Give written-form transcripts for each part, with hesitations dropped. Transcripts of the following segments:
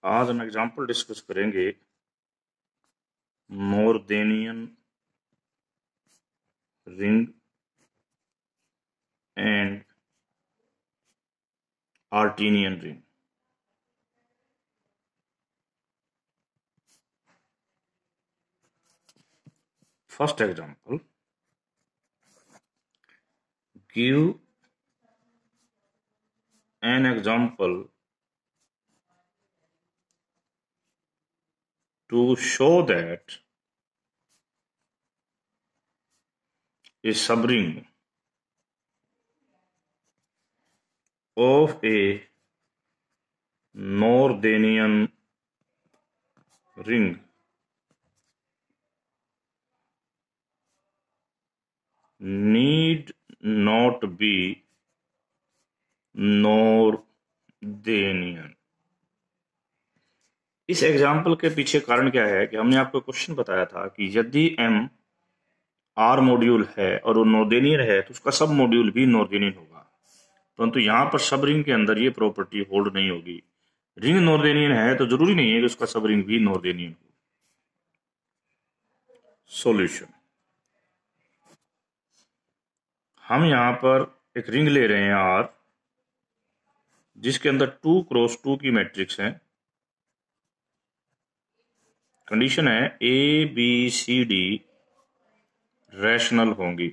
आज हम example discuss करेंगे Noetherian ring and Artinian ring. First example, give an example to show that a subring of a Nordenian ring need not be Nordenian। इस example के पीछे कारण क्या है कि हमने आपको क्वेश्चन बताया था कि यदि m आर मॉड्यूल है और वो नॉर्देनियन है तो उसका सब मॉड्यूल भी नॉर्देनियन होगा, परंतु यहां पर सब रिंग के अंदर ये प्रॉपर्टी होल्ड नहीं होगी। रिंग नॉर्देनियन है तो जरूरी नहीं है कि उसका सब रिंग भी नॉर्देनियन हो। सॉल्यूशन, हम यहां पर एक रिंग ले रहे हैं आर, जिसके अंदर 2 क्रॉस 2 की मैट्रिक्स है। कंडीशन है A B C D rational होंगी,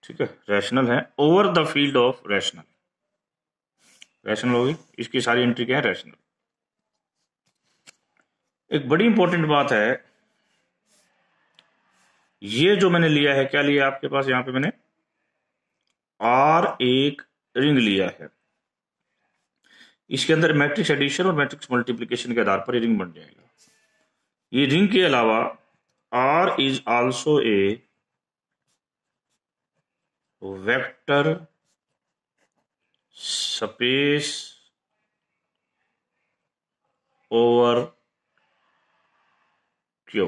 ठीक है, रैशनल है over the field of rational. Rational होगी, इसकी सारी एंट्री क्या है, रैशनल। एक बड़ी इंपॉर्टेंट बात है, ये जो मैंने लिया है, क्या लिया आपके पास, यहां पे मैंने आर एक रिंग लिया है, इसके अंदर मैट्रिक्स एडिशन और मैट्रिक्स मल्टीप्लिकेशन के आधार पर ये रिंग बन जाएगा। ये रिंग के अलावा R is also a vector space over Q,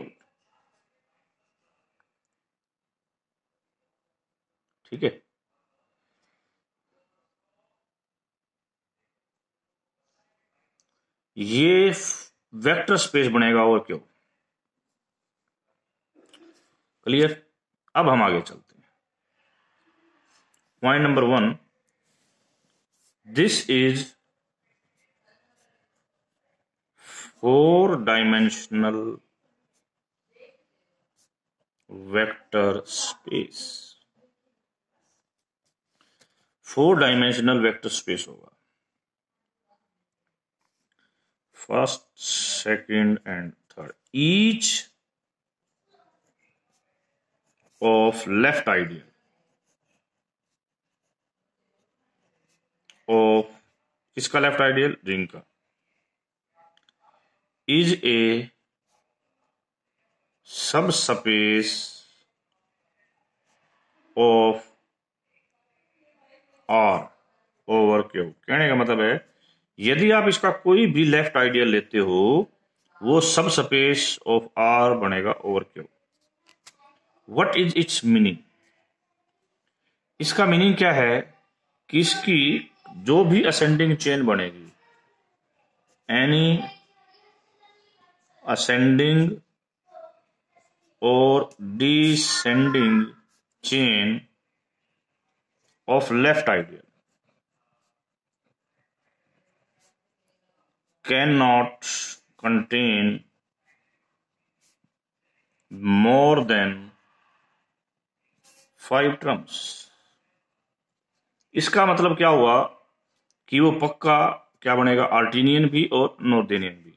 ठीक है। ये वेक्टर स्पेस बनेगा ओवर क्यू। क्लियर? अब हम आगे चलते हैं। Point number 1, this is 4-dimensional vector space. 4-dimensional vector space होगा। First, second and third, each of left ideal of, किसका लेफ्ट आइडियल, रिंग का, is a sub space of R over Q. कहने का मतलब है, यदि आप इसका कोई भी लेफ्ट आइडियल लेते हो, वो सब स्पेस ऑफ आर बनेगा over Q. What is it's meaning? इसका मीनिंग क्या है कि इसकी जो भी असेंडिंग चेन बनेगी, एनी असेंडिंग और descending chain of left ideal cannot contain more than 5 terms। इसका मतलब क्या हुआ कि वो पक्का क्या बनेगा, आर्टीनियन भी और नॉर्देनियन भी।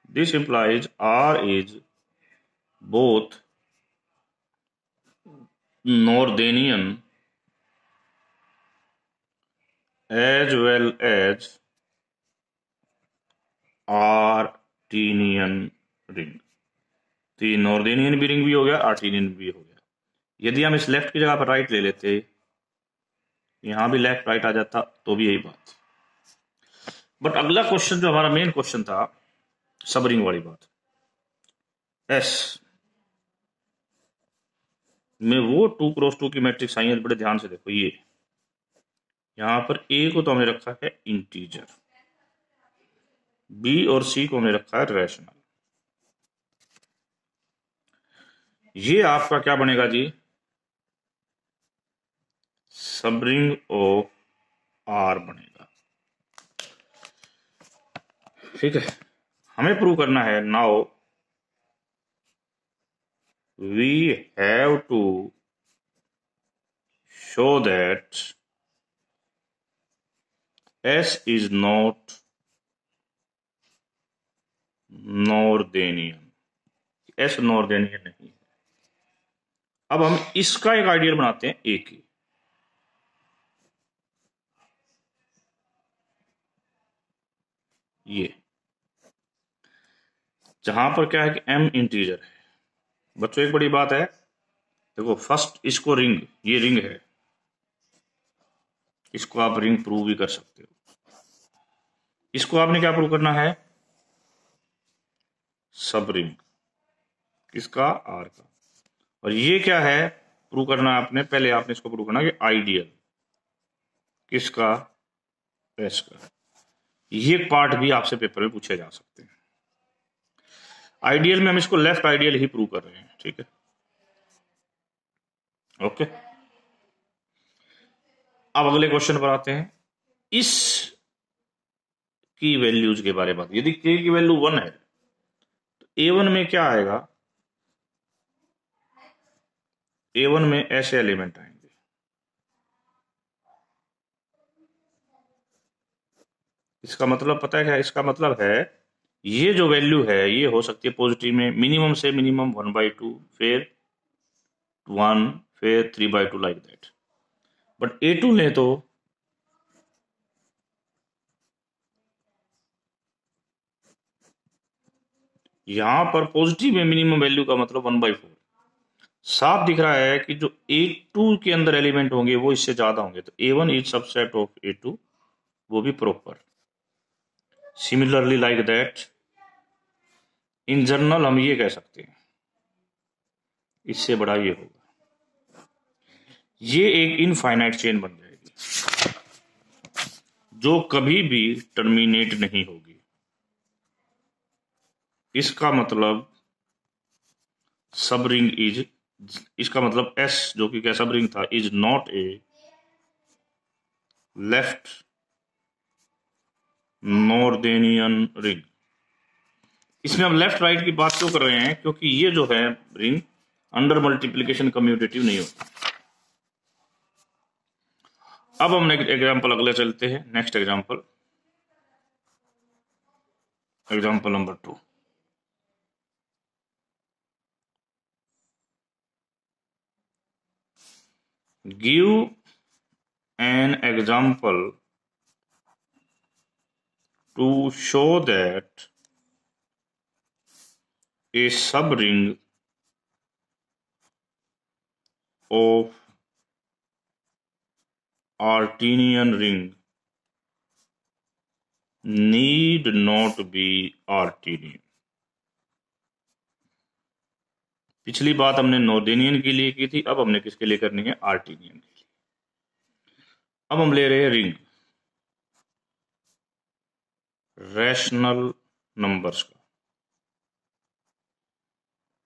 This implies R is both Noetherian as well as Artinian ring. तो ये नॉर्देनियन भी रिंग भी हो गया, आर्टीनियन भी हो गया। यदि हम इस लेफ्ट की जगह पर राइट ले लेते, यहां भी लेफ्ट राइट आ जाता, तो भी यही बात। बट अगला क्वेश्चन जो हमारा मेन क्वेश्चन था, सब रिंग वाली बात, एस में वो 2 क्रॉस 2 की मैट्रिक्स आई है। बड़े ध्यान से देखो, ये यहां पर ए को तो हमने रखा है इंटीजर, बी और सी को हमने रखा है रैशनल। ये आपका क्या बनेगा जी, सब रिंग ऑफ आर बनेगा। ठीक है, हमें प्रूव करना है now we have to show that S is not Noetherian, S Noetherian नहीं है। अब हम इसका एक आइडियल बनाते हैं ए की। ये जहां पर क्या है कि m इंटीजर है। बच्चों एक बड़ी बात है, देखो फर्स्ट इसको रिंग, ये रिंग है, इसको आप रिंग प्रूव भी कर सकते हो। इसको आपने क्या प्रूव करना है, सब रिंग किसका, आर का। और ये क्या है प्रूव करना आपने, पहले आपने इसको प्रूव करना कि आइडियल किसका, एस का। ये पार्ट भी आपसे पेपर में पूछे जा सकते हैं। आइडियल में हम इसको लेफ्ट आइडियल ही प्रूव कर रहे हैं, ठीक है, ओके। अब अगले क्वेश्चन पर आते हैं। इस की वैल्यूज के बारे में, यदि k की वैल्यू 1 है तो a1 में क्या आएगा, a1 में ऐसे एलिमेंट आएंगे। इसका मतलब पता है क्या, इसका मतलब है ये जो वैल्यू है ये हो सकती है पॉजिटिव में मिनिमम से मिनिमम 1/2, फिर 1, फिर 3/2 लाइक दैट। बट a2 ले तो यहां पर पॉजिटिव में मिनिमम वैल्यू का मतलब 1/4। साफ दिख रहा है कि जो a2 के अंदर एलिमेंट होंगे वो इससे ज्यादा होंगे, तो a1 is subset of a2, वो भी proper. Similarly like that in general हम ये कह सकते हैं इससे बड़ा ये होगा, ये एक इनफाइनाइट चेन बन जाएगी जो कभी भी टर्मिनेट नहीं होगी। इसका मतलब सब रिंग इज, इसका मतलब S जो कि क्या सब रिंग था, is not a left Noetherian ring. इसमें हम लेफ्ट राइट की बात क्यों कर रहे हैं, क्योंकि ये जो है रिंग अंडर मल्टीप्लीकेशन कम्यूटेटिव नहीं होती। अब हम एग्जाम्पल अगले चलते हैं, next example, example number 2। Give an example to show that a subring of Artinian ring need not be Artinian। पिछली बात हमने नॉर्देनियन के लिए की थी, अब हमने किसके लिए करनी है, आर्टिनियन के लिए। अब हम ले रहे हैं रिंग रैशनल नंबर्स का,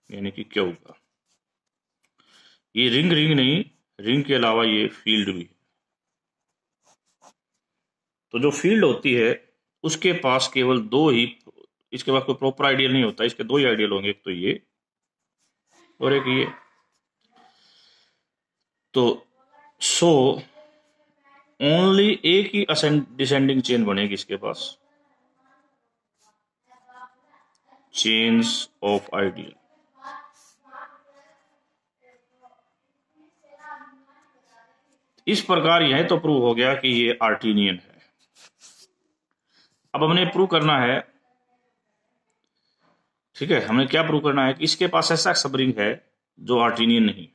यानी कि क्यू का। ये रिंग रिंग नहीं, रिंग के अलावा ये फील्ड भी है। तो जो फील्ड होती है उसके पास केवल दो ही, इसके पास कोई प्रॉपर आइडियल नहीं होता, इसके दो ही आइडियल होंगे, एक तो ये और एक ये। तो सो ओनली एक ही डिसेंडिंग चेन बनेगी इसके पास, चेन्स ऑफ आइडियल। इस प्रकार यह तो प्रूव हो गया कि ये आर्टिनियन है। अब हमने प्रूव करना है, ठीक है, हमें क्या प्रूव करना है कि इसके पास ऐसा सब रिंग है जो आर्टिनियन नहीं।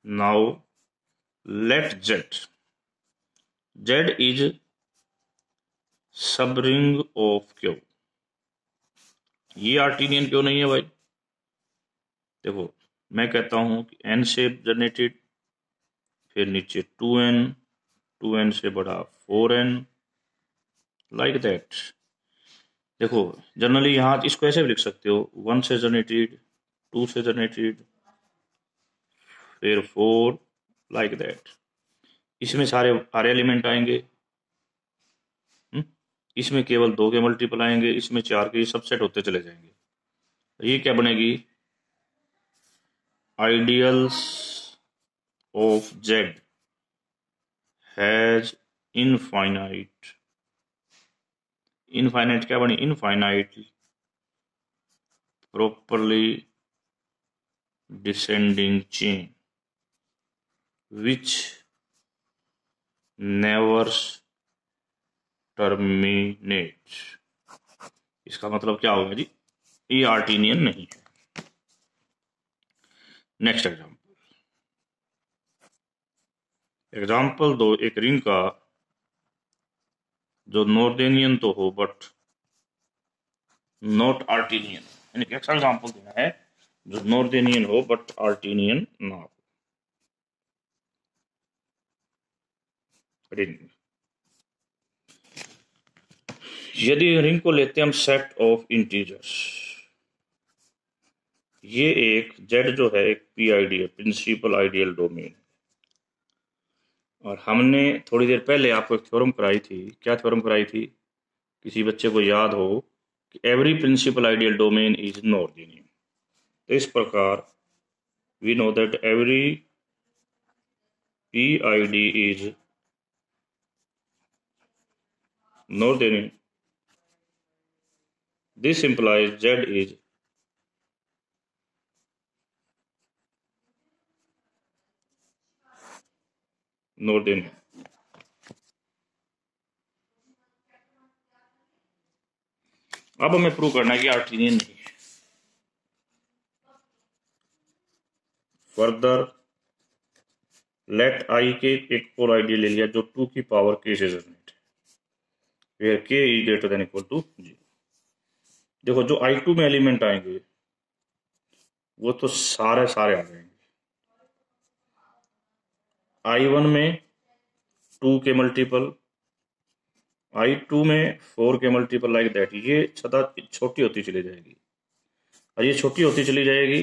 नाउ लेट Z इज सब रिंग ऑफ क्यू। ये आर्टिनियन क्यों नहीं है भाई, देखो मैं कहता हूं कि n से जनरेटेड, फिर नीचे 2n, 2n से बड़ा 4n, लाइक दैट। देखो जनरली यहाँ इसको ऐसे भी लिख सकते हो, 1 से जनरेटेड, 2 से जनरेटेड, फिर 4, लाइक दैट। इसमें सारे एलिमेंट आएंगे, इसमें केवल 2 के मल्टीपल आएंगे, इसमें 4 के, सबसेट होते चले जाएंगे। तो ये क्या बनेगी, ideals of Z has infinite, infinite क्या बनी, infinite properly descending chain which never terminates। इसका मतलब क्या होगा जी, ये आर्टीनियन नहीं है। नेक्स्ट एग्जाम्पल दो, एक रिंग का जो नॉर्देनियन तो हो बट नॉट आर्टीनियन, यानी कि अच्छा एग्जाम्पल देना है जो नॉर्देनियन हो बट आर्टीनियन ना हो। रिंग, यदि रिंग को लेते हैं हम सेट ऑफ इंटीजर्स, ये एक जेड जो है एक पीआईडी है, प्रिंसिपल आइडियल डोमेन। और हमने थोड़ी देर पहले आपको एक थ्योरम कराई थी, क्या थ्योरम कराई थी, किसी बच्चे को याद हो कि every principal ideal domain is Noetherian. तो इस प्रकार we know that every PID is Noetherian. This implies Z is Noetherian. अब हमें प्रूव करना है कि आर्टीनियन नहीं है। फर्दर लेट आई के एक और आइडियल ले लिया जो 2 की पावर k से जनरेट है, where k is greater than equal to 0। देखो जो I2 में एलिमेंट आएंगे वो तो सारे आ जाएंगे। I1 में 2 के मल्टीपल, I2 में 4 के मल्टीपल, लाइक दैट। ये सदा छोटी होती चली जाएगी और ये छोटी होती चली जाएगी,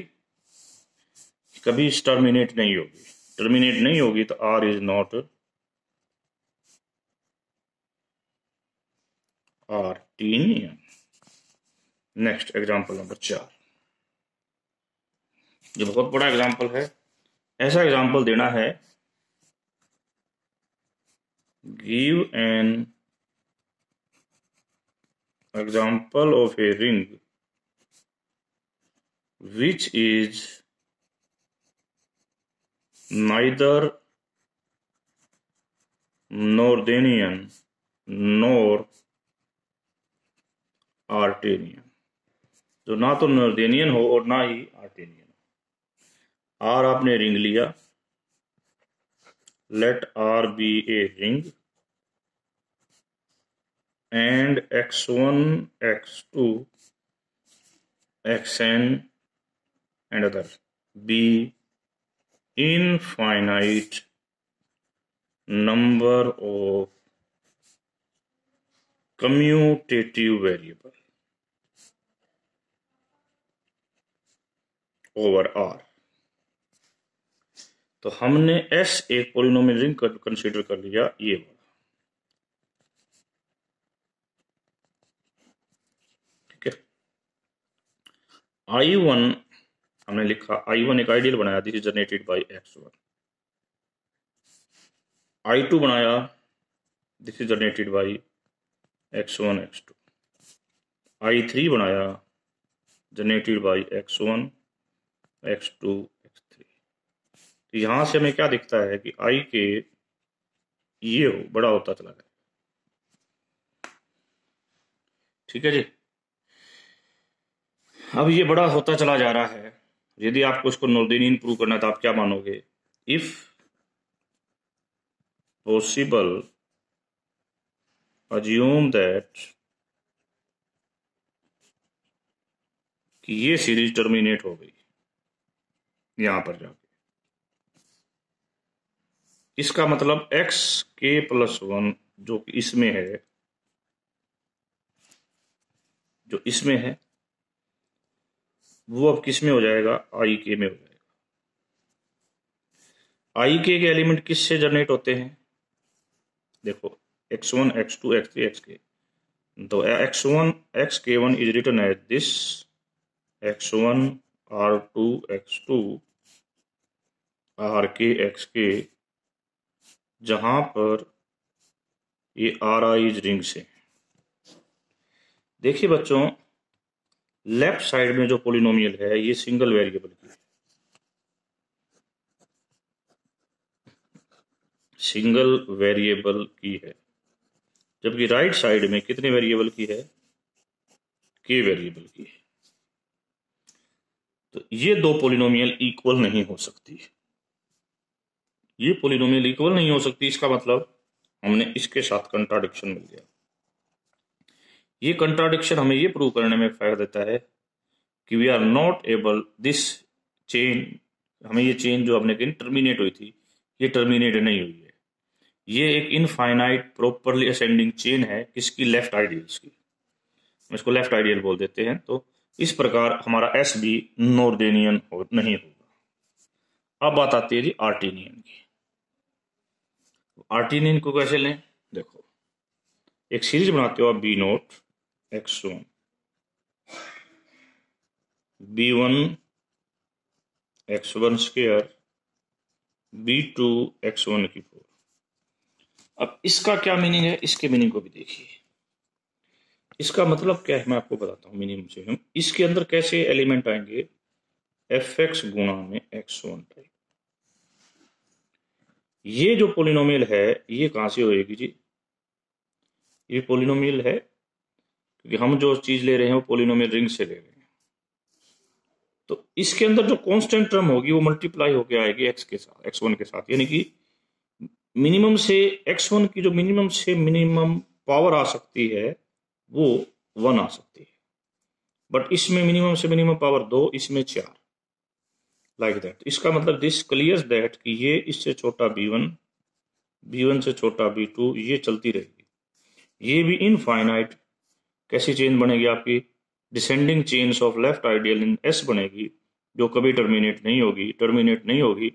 कभी टर्मिनेट नहीं होगी। टर्मिनेट नहीं होगी तो R is not Artinian. Next example number 4, ये बहुत बड़ा एग्जांपल है। ऐसा एग्जांपल देना है, give an example of a ring which is neither Nordenian nor आर्टेनियन, जो ना तो नॉर्देनियन हो और ना ही आर्टेनियन हो। आर आपने रिंग लिया, let R be a ring and x1 x2 xn and other be infinite number of commutative variable over R। तो हमने S एक पॉलिनोमियल रिंग कंसीडर कर लिया, ये वाला, ठीक है। I1 हमने लिखा, I1 एक आइडियल बनाया, this is generated by x1। I2 बनाया, this is generated by x1 x2। I3 बनाया, generated by x1 x2 x3। तो यहां से हमें क्या दिखता है कि I के ये बड़ा होता चला गया, ठीक है जी। अब ये बड़ा होता चला जा रहा है। यदि आपको इसको नॉर्देनियन प्रूव करना है तो आप क्या मानोगे, इफ पॉसिबल अज्यूम दैट कि ये सीरीज टर्मिनेट हो गई यहां पर जाके, इसका मतलब xk+1 जो कि इसमें है जो इसमें है वो अब किस में हो जाएगा, आई के में हो जाएगा। आई के एलिमेंट किस से जनरेट होते हैं, देखो x1 x2 x3 xk, तो x1 xk1 is written as this x1 r2 x2 rk xk, जहां पर ये ri इज रिंग से। देखिए बच्चों, लेफ्ट साइड में जो पोलिनोमियल है ये सिंगल वेरिएबल की है, सिंगल वेरिएबल की है, जबकि राइट साइड में कितने वेरिएबल की है, के वेरिएबल की है। तो ये दो पोलिनोमियल इक्वल नहीं हो सकती, ये पोलिनोमियल इक्वल नहीं हो सकती, इसका मतलब हमने इसके साथ कंट्राडिक्शन मिल गया। ये कंट्राडिक्शन हमें ये प्रूव करने में फायदा देता है कि we are not able this chain, हमें ये चेन जो हमने कही टर्मिनेट हुई थी, ये टर्मिनेट नहीं हुई है, ये एक इनफाइनाइट प्रॉपरली असेंडिंग चेन है, किसकी, लेफ्ट आइडियल्स की, हम इसको लेफ्ट आइडियल बोल देते हैं। तो इस प्रकार हमारा एस भी नॉर्डेनियन नहीं होगा। अब बात आती है जी आर्टिनियन की। आर्टिनियन को कैसे लें, देखो एक सीरीज बनाते हो आप, B note x1 b1 x1 square b2 x1 की 4। अब इसका क्या मीनिंग है, इसके मीनिंग को भी देखिए। इसका मतलब क्या है मैं आपको बताता हूं मिनिमम से। हम इसके अंदर कैसे एलिमेंट आएंगे, fx गुणा में x1 टाइप। ये जो पोलिनोमियल है ये कहां से होएगी जी, ये पोलिनोमियल है क्योंकि हम जो चीज ले रहे हैं वो पोलिनोमियल रिंग से ले रहे हैं। तो इसके अंदर जो कांस्टेंट टर्म होगी वो मल्टीप्लाई होके आएगी x के साथ, x1 के साथ, यानी कि मिनिमम से x1 की जो मिनिमम से मिनिमम पावर आ सकती है वो 1 आ सकती है, बट इसमें मिनिमम से मिनिमम पावर 2, इसमें 4, लाइक दैट। इसका मतलब दिस क्लियर्स दैट कि ये इससे छोटा b1, b1 से छोटा b2, ये चलती रहेगी। ये भी इनफाइनाइट कैसी चेन बनेगी आपकी, descending chains of left ideal in S बनेगी, जो कभी टर्मिनेट नहीं होगी। टर्मिनेट नहीं होगी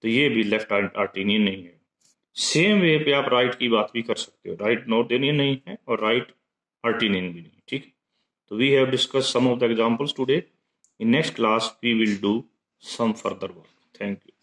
तो ये भी लेफ्ट आर्टिनियन नहीं है। सेम वे पे आप राइट की बात भी कर सकते हो, राइट नॉर्डेनियन नहीं है और राइट आर्टिनियन भी नहीं, ठीक है। तो we have discuss some of the examples today. In next class we will do some further work. Thank you.